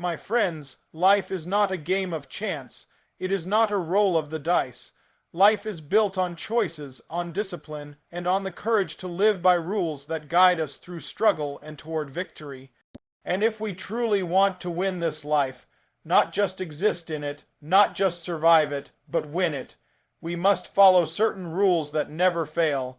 My friends, life is not a game of chance. It is not a roll of the dice. Life is built on choices, on discipline, and on the courage to live by rules that guide us through struggle and toward victory. And if we truly want to win this life, not just exist in it, not just survive it, but win it, we must follow certain rules that never fail.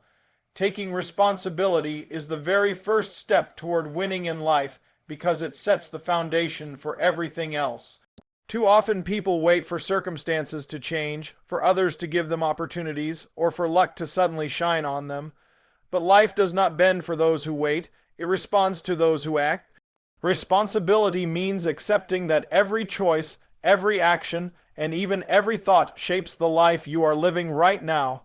Taking responsibility is the very first step toward winning in life because it sets the foundation for everything else. Too often people wait for circumstances to change, for others to give them opportunities, or for luck to suddenly shine on them. But life does not bend for those who wait, it responds to those who act. Responsibility means accepting that every choice, every action, and even every thought shapes the life you are living right now.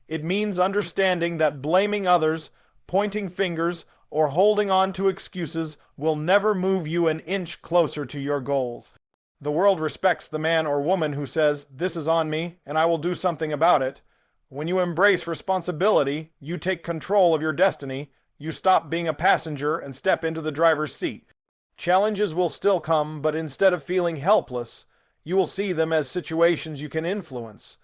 It means understanding that blaming others, pointing fingers, or holding on to excuses will never move you an inch closer to your goals. The world respects the man or woman who says, "This is on me, and I will do something about it." When you embrace responsibility, you take control of your destiny, you stop being a passenger and step into the driver's seat. Challenges will still come, but instead of feeling helpless, you will see them as situations you can influence.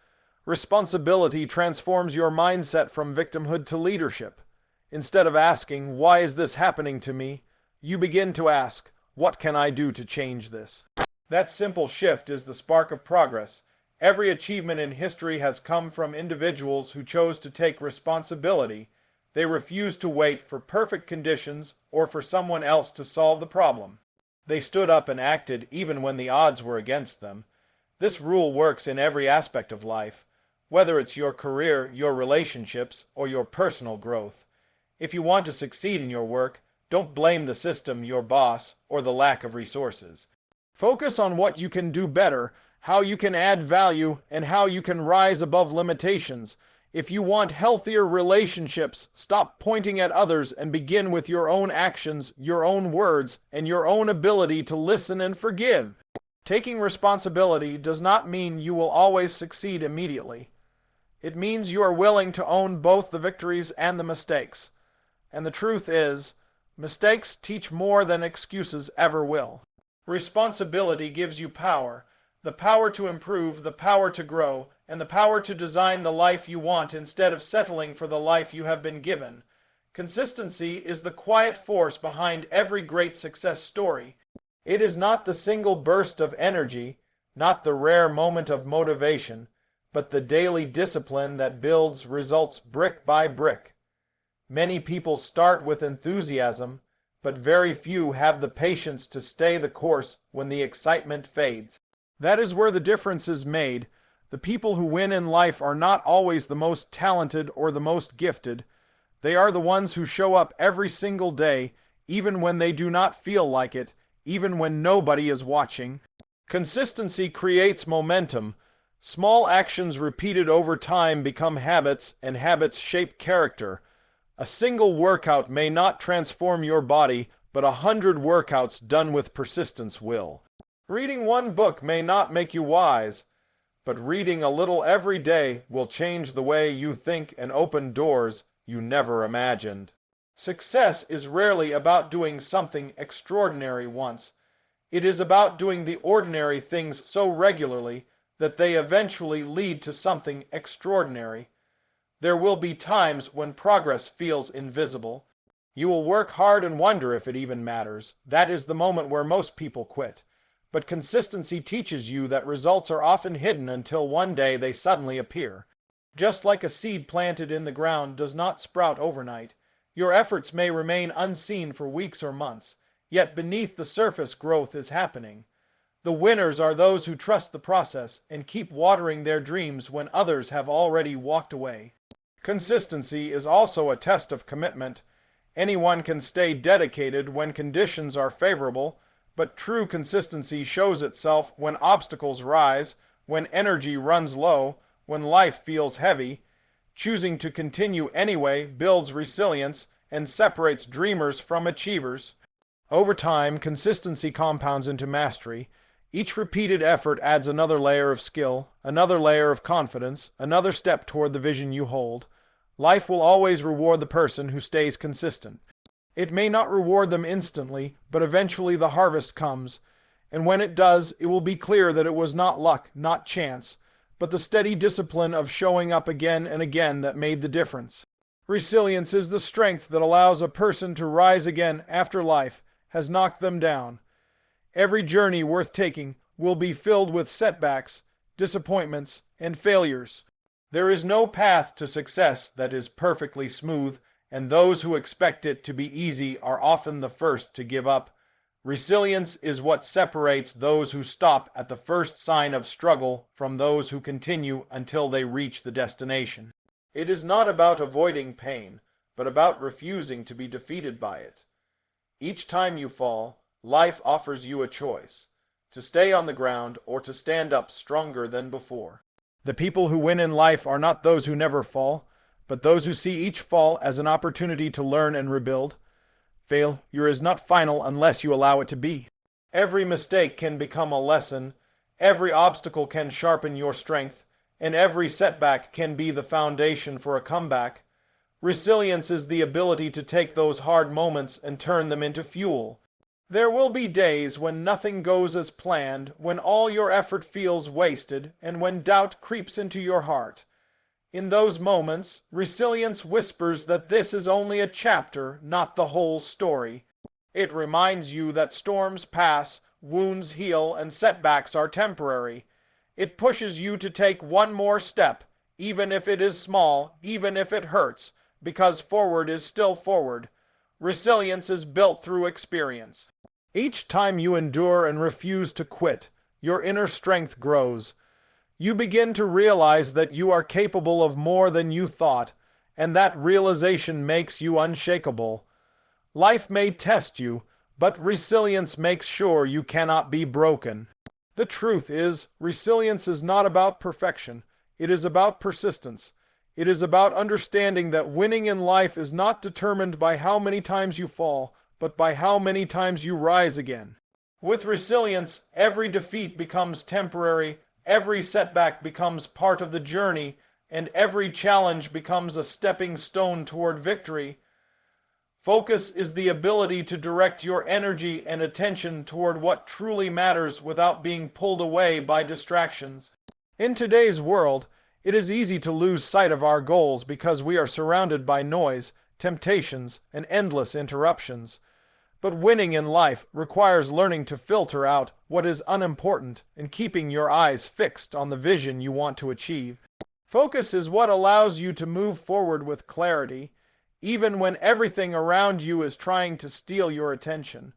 Responsibility transforms your mindset from victimhood to leadership. Instead of asking, "Why is this happening to me?" you begin to ask, "What can I do to change this?" That simple shift is the spark of progress. Every achievement in history has come from individuals who chose to take responsibility. They refused to wait for perfect conditions or for someone else to solve the problem. They stood up and acted even when the odds were against them. This rule works in every aspect of life, whether it's your career, your relationships, or your personal growth. If you want to succeed in your work, don't blame the system, your boss, or the lack of resources. Focus on what you can do better, how you can add value, and how you can rise above limitations. If you want healthier relationships, stop pointing at others and begin with your own actions, your own words, and your own ability to listen and forgive. Taking responsibility does not mean you will always succeed immediately. It means you are willing to own both the victories and the mistakes. And the truth is, mistakes teach more than excuses ever will. Responsibility gives you power, the power to improve, the power to grow, and the power to design the life you want instead of settling for the life you have been given. Consistency is the quiet force behind every great success story. It is not the single burst of energy, not the rare moment of motivation, but the daily discipline that builds results brick by brick. Many people start with enthusiasm, but very few have the patience to stay the course when the excitement fades. That is where the difference is made. The people who win in life are not always the most talented or the most gifted. They are the ones who show up every single day, even when they do not feel like it, even when nobody is watching. Consistency creates momentum. Small actions repeated over time become habits, and habits shape character. A single workout may not transform your body, but 100 workouts done with persistence will. Reading one book may not make you wise, but reading a little every day will change the way you think and open doors you never imagined. Success is rarely about doing something extraordinary once. It is about doing the ordinary things so regularly that they eventually lead to something extraordinary. There will be times when progress feels invisible. You will work hard and wonder if it even matters. That is the moment where most people quit. But consistency teaches you that results are often hidden until one day they suddenly appear. Just like a seed planted in the ground does not sprout overnight, your efforts may remain unseen for weeks or months, yet beneath the surface growth is happening. The winners are those who trust the process and keep watering their dreams when others have already walked away. Consistency is also a test of commitment. Anyone can stay dedicated when conditions are favorable, but true consistency shows itself when obstacles rise, when energy runs low, when life feels heavy. Choosing to continue anyway builds resilience and separates dreamers from achievers. Over time, consistency compounds into mastery. Each repeated effort adds another layer of skill, another layer of confidence, another step toward the vision you hold. Life will always reward the person who stays consistent. It may not reward them instantly, but eventually the harvest comes. And when it does, it will be clear that it was not luck, not chance, but the steady discipline of showing up again and again that made the difference. Resilience is the strength that allows a person to rise again after life has knocked them down. Every journey worth taking will be filled with setbacks, disappointments, and failures. There is no path to success that is perfectly smooth, and those who expect it to be easy are often the first to give up. Resilience is what separates those who stop at the first sign of struggle from those who continue until they reach the destination. It is not about avoiding pain, but about refusing to be defeated by it. Each time you fall, life offers you a choice, to stay on the ground or to stand up stronger than before. The people who win in life are not those who never fall, but those who see each fall as an opportunity to learn and rebuild. Failure is not final unless you allow it to be. Every mistake can become a lesson, every obstacle can sharpen your strength, and every setback can be the foundation for a comeback. Resilience is the ability to take those hard moments and turn them into fuel. There will be days when nothing goes as planned, when all your effort feels wasted, and when doubt creeps into your heart. In those moments, resilience whispers that this is only a chapter, not the whole story. It reminds you that storms pass, wounds heal, and setbacks are temporary. It pushes you to take one more step, even if it is small, even if it hurts, because forward is still forward. Resilience is built through experience. Each time you endure and refuse to quit, your inner strength grows. You begin to realize that you are capable of more than you thought, and that realization makes you unshakable. Life may test you, but resilience makes sure you cannot be broken. The truth is, resilience is not about perfection. It is about persistence. It is about understanding that winning in life is not determined by how many times you fall, but by how many times you rise again. With resilience, every defeat becomes temporary, every setback becomes part of the journey, and every challenge becomes a stepping stone toward victory. Focus is the ability to direct your energy and attention toward what truly matters without being pulled away by distractions. In today's world, it is easy to lose sight of our goals because we are surrounded by noise, temptations, and endless interruptions. But winning in life requires learning to filter out what is unimportant and keeping your eyes fixed on the vision you want to achieve. Focus is what allows you to move forward with clarity, even when everything around you is trying to steal your attention.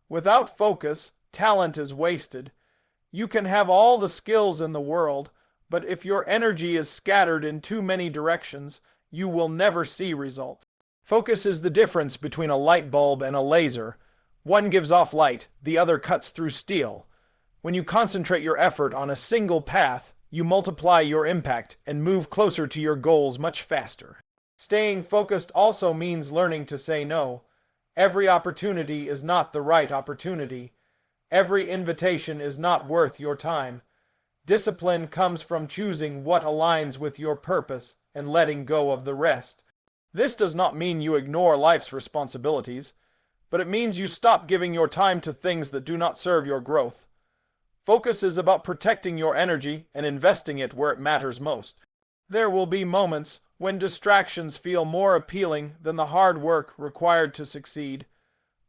Without focus, talent is wasted. You can have all the skills in the world, but if your energy is scattered in too many directions, you will never see results. Focus is the difference between a light bulb and a laser. One gives off light, the other cuts through steel. When you concentrate your effort on a single path, you multiply your impact and move closer to your goals much faster. Staying focused also means learning to say no. Every opportunity is not the right opportunity. Every invitation is not worth your time. Discipline comes from choosing what aligns with your purpose and letting go of the rest. This does not mean you ignore life's responsibilities, but it means you stop giving your time to things that do not serve your growth. Focus is about protecting your energy and investing it where it matters most. There will be moments when distractions feel more appealing than the hard work required to succeed.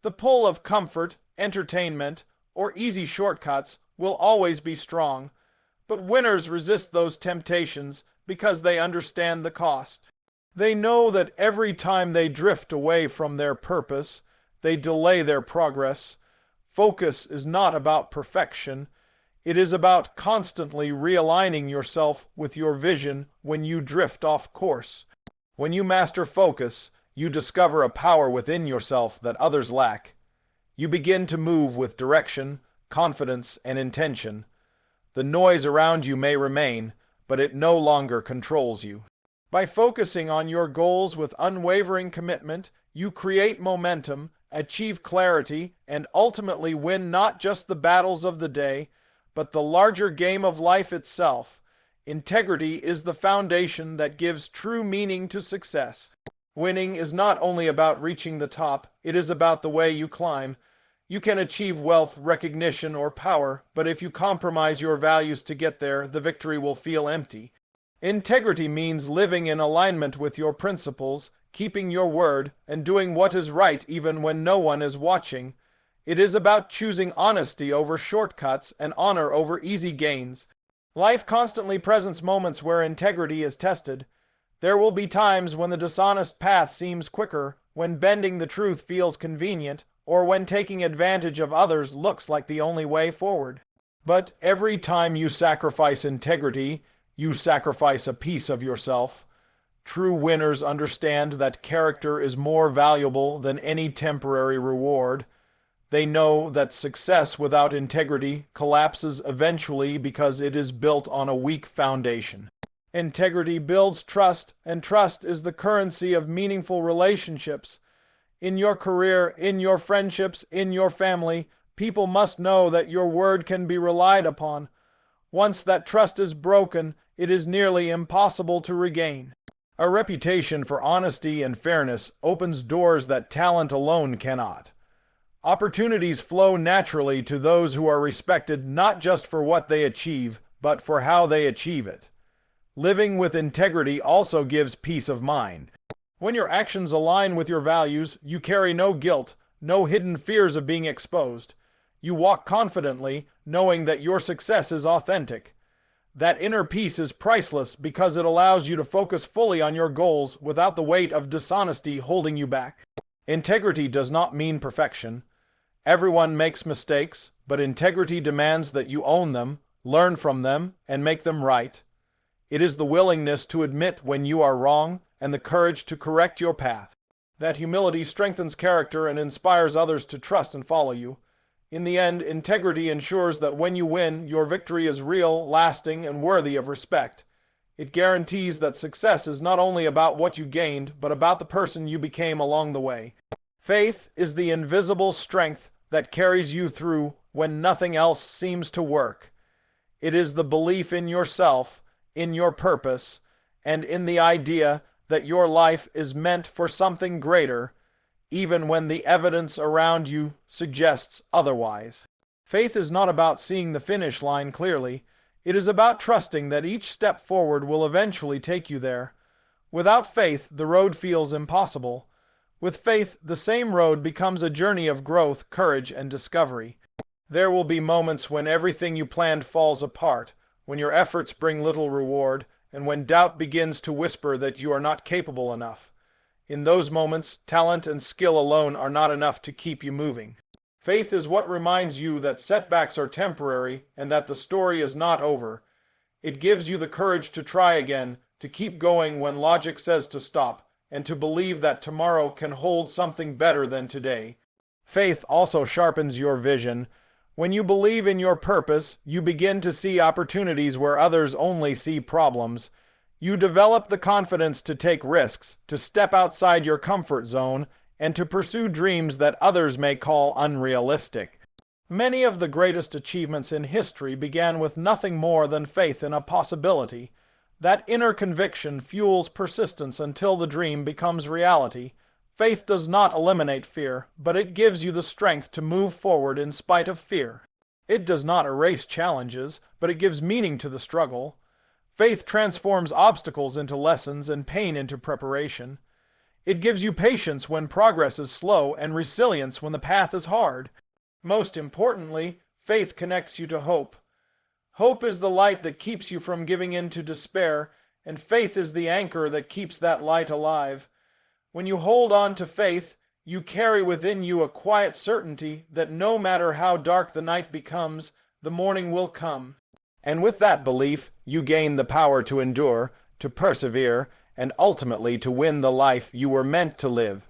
The pull of comfort, entertainment, or easy shortcuts will always be strong, but winners resist those temptations because they understand the cost. They know that every time they drift away from their purpose, they delay their progress. Focus is not about perfection. It is about constantly realigning yourself with your vision when you drift off course. When you master focus, you discover a power within yourself that others lack. You begin to move with direction, confidence, and intention. The noise around you may remain, but it no longer controls you. By focusing on your goals with unwavering commitment, you create momentum, achieve clarity, and ultimately win not just the battles of the day, but the larger game of life itself. Integrity is the foundation that gives true meaning to success. Winning is not only about reaching the top, it is about the way you climb. You can achieve wealth, recognition, or power, but if you compromise your values to get there, the victory will feel empty. Integrity means living in alignment with your principles, keeping your word, and doing what is right even when no one is watching. It is about choosing honesty over shortcuts and honor over easy gains. Life constantly presents moments where integrity is tested. There will be times when the dishonest path seems quicker, when bending the truth feels convenient, or when taking advantage of others looks like the only way forward. But every time you sacrifice integrity, you sacrifice a piece of yourself. True winners understand that character is more valuable than any temporary reward. They know that success without integrity collapses eventually because it is built on a weak foundation. Integrity builds trust, and trust is the currency of meaningful relationships. In your career, in your friendships, in your family, people must know that your word can be relied upon. Once that trust is broken, it is nearly impossible to regain. A reputation for honesty and fairness opens doors that talent alone cannot. Opportunities flow naturally to those who are respected not just for what they achieve, but for how they achieve it. Living with integrity also gives peace of mind. When your actions align with your values, you carry no guilt, no hidden fears of being exposed. You walk confidently, knowing that your success is authentic. That inner peace is priceless because it allows you to focus fully on your goals without the weight of dishonesty holding you back. Integrity does not mean perfection. Everyone makes mistakes, but integrity demands that you own them, learn from them, and make them right. It is the willingness to admit when you are wrong and the courage to correct your path. That humility strengthens character and inspires others to trust and follow you. In the end, integrity ensures that when you win, your victory is real, lasting, and worthy of respect. It guarantees that success is not only about what you gained, but about the person you became along the way. Faith is the invisible strength that carries you through when nothing else seems to work. It is the belief in yourself, in your purpose, and in the idea that your life is meant for something greater, even when the evidence around you suggests otherwise. Faith is not about seeing the finish line clearly. It is about trusting that each step forward will eventually take you there. Without faith, the road feels impossible. With faith, the same road becomes a journey of growth, courage, and discovery. There will be moments when everything you planned falls apart, when your efforts bring little reward, and when doubt begins to whisper that you are not capable enough. In those moments, talent and skill alone are not enough to keep you moving. Faith is what reminds you that setbacks are temporary and that the story is not over. It gives you the courage to try again, to keep going when logic says to stop, and to believe that tomorrow can hold something better than today. Faith also sharpens your vision. When you believe in your purpose, you begin to see opportunities where others only see problems. You develop the confidence to take risks, to step outside your comfort zone, and to pursue dreams that others may call unrealistic. Many of the greatest achievements in history began with nothing more than faith in a possibility. That inner conviction fuels persistence until the dream becomes reality. Faith does not eliminate fear, but it gives you the strength to move forward in spite of fear. It does not erase challenges, but it gives meaning to the struggle. Faith transforms obstacles into lessons and pain into preparation. It gives you patience when progress is slow and resilience when the path is hard. Most importantly, faith connects you to hope. Hope is the light that keeps you from giving in to despair, and faith is the anchor that keeps that light alive. When you hold on to faith, you carry within you a quiet certainty that no matter how dark the night becomes, the morning will come. And with that belief, you gain the power to endure, to persevere, and ultimately to win the life you were meant to live.